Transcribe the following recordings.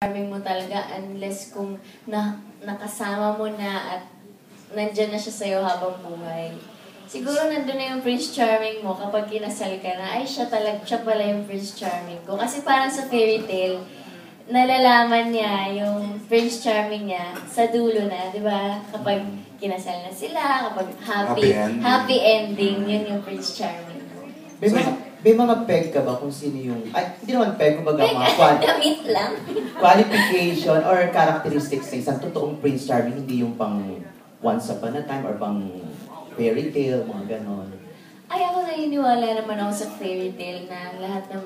charming mo talaga unless kung nakasama mo na at nandyan na siya sa'yo habang buhay. Siguro nandun na yung Prince Charming mo kapag kinasal ka na, ay siya pala yung Prince Charming ko. Kasi parang sa fairy tale, nalalaman niya yung Prince Charming niya sa dulo na, di ba? Kapag kinasal na sila, kapag happy ending, yun yung Prince Charming mo. May mga peg ka ba kung sino yung... Ay, hindi naman peg, kumbaga mga damit lang. qualification or characteristics ng isang totoong Prince Charming, hindi yung pang Once Upon a Time or pang fairy tale, mga ganon. Ay, ako naniniwala naman ako sa fairy tale na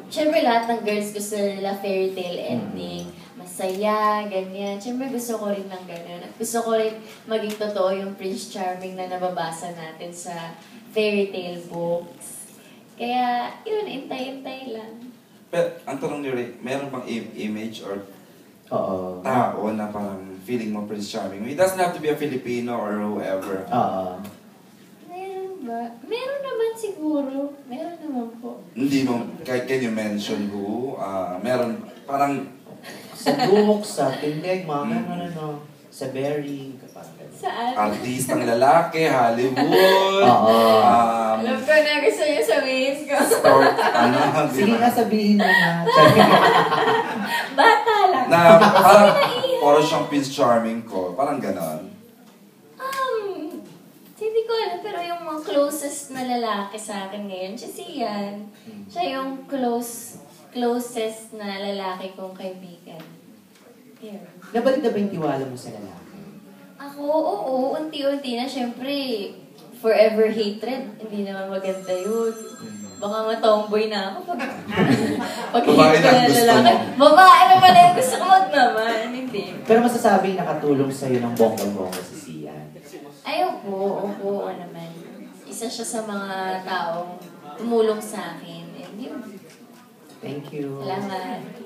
syempre lahat ng girls gusto nila fairy tale ending. Masaya, ganyan. Syempre gusto ko rin ng ganyan. At gusto ko rin maging totoo yung Prince Charming na nababasa natin sa fairy tale books. Kaya, yun, intay-intay lang. Pero, ang tanong ni Ray, meron bang image or tao na parang feeling mo Prince Charming? It doesn't have to be a Filipino or whoever. Meron ba? Meron naman siguro. Meron naman po. Hindi mo, can you mention who? Meron, parang... Sa book, sa tindig, mga ano, sa bearing, kapag Saan? Artistang lalaki, Hollywood. Alam ko na gusto niyo sabihin ko. Sige na, sabihin mo na. Bata lang. Na parang, parang siyang Prince Charming ko. Parang ganon. Hindi ko alam, pero yung mga closest na lalaki sa akin ngayon, siya siyan. Siya yung closest na lalaki kong kaibigan. Yeah. Nabalik na ba yung tiwala mo sa lalaki? Ako, oo, unti-unti na. Siyempre, forever hatred. Hindi naman maganda yun. Baka matomboy na ako pag hate ko na lalaki. Babae na pala yung gusto ko naman. Hindi. Pero masasabing nakatulong sa'yo ng bonggang-bongga si Sian. Ay, opo naman. Isa siya sa mga taong tumulong sa akin. And yun. Thank you. Salamat.